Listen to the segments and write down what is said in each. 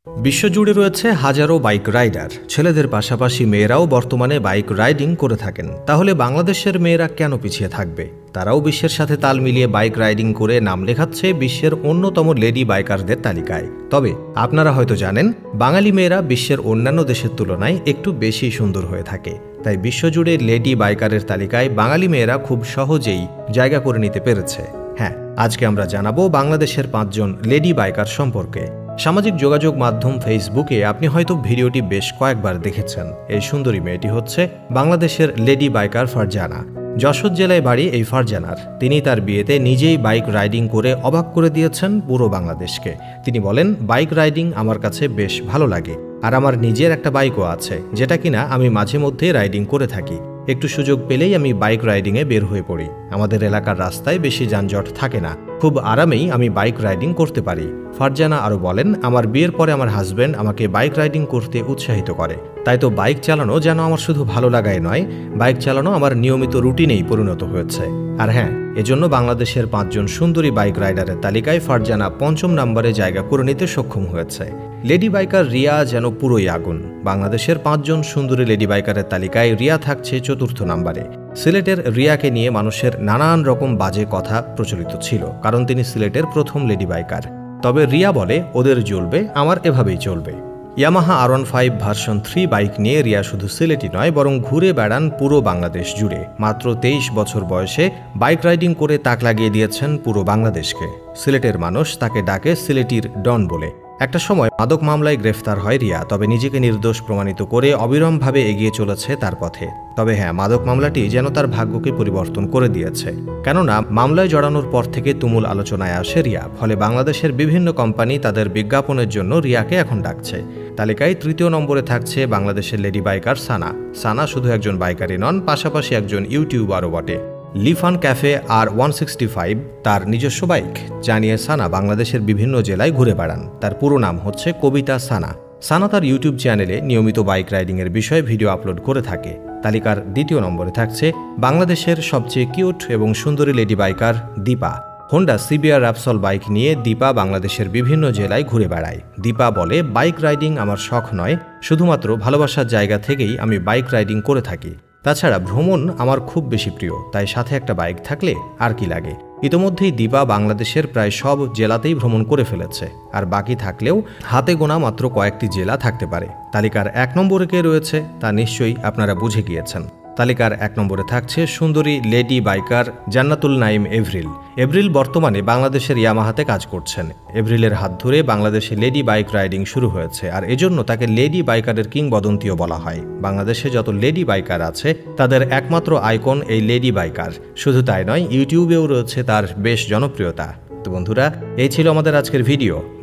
বিশ্বজুড়ে রয়েছে হাজারো বাইক রাইডার। ছেলেদের পাশাপাশি মেয়েরাও বর্তমানে বাইক রাইডিং করে থাকেন। তাহলে বাংলাদেশের মেয়েরা কেন পিছিয়ে থাকবে? তারাও বিশ্বের সাথে তাল মিলিয়ে বাইক রাইডিং করে নাম লেখাচ্ছে বিশ্বের অন্যতম লেডি বাইকারদের তালিকায়। তবে আপনারা হয়তো জানেন, বাঙালি মেয়েরা বিশ্বের অন্যান্য দেশের তুলনায় একটু বেশি সুন্দর হয়ে থাকে। তাই বিশ্বজুড়ে লেডি বাইকারের তালিকায় বাঙালি মেয়েরা খুব সহজেই জায়গা করে নিতে পেরেছে। হ্যাঁ, আজকে আমরা জানাবো বাংলাদেশের 5 জন লেডি বাইকার সম্পর্কে। সামাজিক যোগাযোগ মাধ্যম ফেসবুকে আপনি হয়তো ভিডিওটি বেশ কয়েকবার দেখেছেন। এই সুন্দরী মেয়েটি হচ্ছে বাংলাদেশের লেডি বাইকার ফারজানা। যশোর জেলায় বাড়ি এই ফারজানার। তিনি তার বিয়েতে নিজেই বাইক রাইডিং করে অবাক করে দিয়েছেন পুরো বাংলাদেশকে। তিনি বলেন, বাইক রাইডিং আমার কাছে বেশ ভালো লাগে, আর আমার নিজের একটা বাইকও আছে, যেটা কিনা আমি মাঝে মধ্যে রাইডিং করে থাকি। একটু সুযোগ পেলেই আমি বাইক রাইডিংয়ে বের হয়ে পড়ি। আমাদের এলাকার রাস্তায় বেশি যানজট থাকে না, খুব আরামেই আমি বাইক রাইডিং করতে পারি। ফারজানা আরও বলেন, আমার বিয়ের পরে আমার হাজব্যান্ড আমাকে বাইক রাইডিং করতে উৎসাহিত করে। তাই তো বাইক চালানো যেন আমার শুধু ভালো লাগাই নয়, বাইক চালানো আমার নিয়মিত রুটিনেই পরিণত হয়েছে। আর হ্যাঁ, এজন্য বাংলাদেশের 5 জন সুন্দরী বাইক রাইডারের তালিকায় ফারজানা 5ম নম্বরে জায়গা করে নিতে সক্ষম হয়েছে। লেডি বাইকার রিয়া যেন পুরোই আগুন। বাংলাদেশের 5 জন সুন্দরী লেডি বাইকারের তালিকায় রিয়া থাকছে 4র্থ নম্বরে। সিলেটের রিয়াকে নিয়ে মানুষের নানান রকম বাজে কথা প্রচলিত ছিল, কারণ তিনি সিলেটের প্রথম লেডি বাইকার। তবে রিয়া বলে, ওদের জ্বলবে, আমার এভাবেই চলবে। ইয়ামাহা R15 ভার্সন 3 বাইক নিয়ে রিয়া শুধু সিলেটই নয়, বরং ঘুরে বেড়ান পুরো বাংলাদেশ জুড়ে। মাত্র 23 বছর বয়সে বাইক রাইডিং করে তাক লাগিয়ে দিয়েছেন পুরো বাংলাদেশকে। সিলেটের মানুষ তাকে ডাকে সিলেটির ডন বলে। একটা সময় মাদক মামলায় গ্রেফতার হয় রিয়া, তবে নিজেকে নির্দোষ প্রমাণিত করে অবিরামভাবে এগিয়ে চলেছে তার পথে। তবে হ্যাঁ, মাদক মামলাটি যেন তার ভাগ্যকে পরিবর্তন করে দিয়েছে। কেননা মামলায় জড়ানোর পর থেকে তুমুল আলোচনায় আসে রিয়া। ফলে বাংলাদেশের বিভিন্ন কোম্পানি তাদের বিজ্ঞাপনের জন্য রিয়াকে এখন ডাকছে। তালিকায় 3য় নম্বরে থাকছে বাংলাদেশের লেডি বাইকার সানা। সানা শুধু একজন বাইকারই নন, পাশাপাশি একজন ইউটিউবারও বটে। লিফান ক্যাফে R165 তার নিজস্ব বাইক। জানিয়ে সানা বাংলাদেশের বিভিন্ন জেলায় ঘুরে বেড়ান। তার পুরো নাম হচ্ছে কবিতা সানা। সানা তার ইউটিউব চ্যানেলে নিয়মিত বাইক রাইডিংয়ের বিষয়ে ভিডিও আপলোড করে থাকে। তালিকার 2য় নম্বরে থাকছে বাংলাদেশের সবচেয়ে কিউট এবং সুন্দরী lady biker Deepa. Honda CBR Repsol bike নিয়ে দীপা বাংলাদেশের বিভিন্ন জেলায় ঘুরে বেড়ায়। দীপা বলে, বাইক রাইডিং আমার শখ নয়, শুধুমাত্র ভালোবাসার জায়গা থেকেই আমি বাইক রাইডিং করে থাকি। তাছাড়া ভ্রমণ আমার খুব বেশি প্রিয়, তাই সাথে একটা বাইক থাকলে আর কি লাগে। ইতোমধ্যেই দীপা বাংলাদেশের প্রায় সব জেলাতেই ভ্রমণ করে ফেলেছে, আর বাকি থাকলেও হাতে গোনা মাত্র কয়েকটি জেলা থাকতে পারে। তালিকার 1 নম্বরে কে রয়েছে তা নিশ্চয়ই আপনারা বুঝে গিয়েছেন। তালিকার 1 নম্বরে থাকছে সুন্দরী লেডি বাইকার জান্নাতুল নাইম এভরিল। এভরিল বর্তমানে বাংলাদেশের ইয়ামাহাতে কাজ করছেন। এভরিলের হাত ধরে বাংলাদেশে লেডি বাইক রাইডিং শুরু হয়েছে, আর এজন্য তাকে লেডি বাইকারের কিংবদন্তিও বলা হয়। বাংলাদেশে যত লেডি বাইকার আছে তাদের একমাত্র আইকন এই লেডি বাইকার। শুধু তাই নয়, ইউটিউবেও রয়েছে তার বেশ জনপ্রিয়তা। তো বন্ধুরা, এই ছিল আমাদের আজকের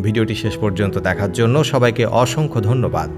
ভিডিওটি শেষ পর্যন্ত দেখার জন্য সবাইকে অসংখ্য ধন্যবাদ।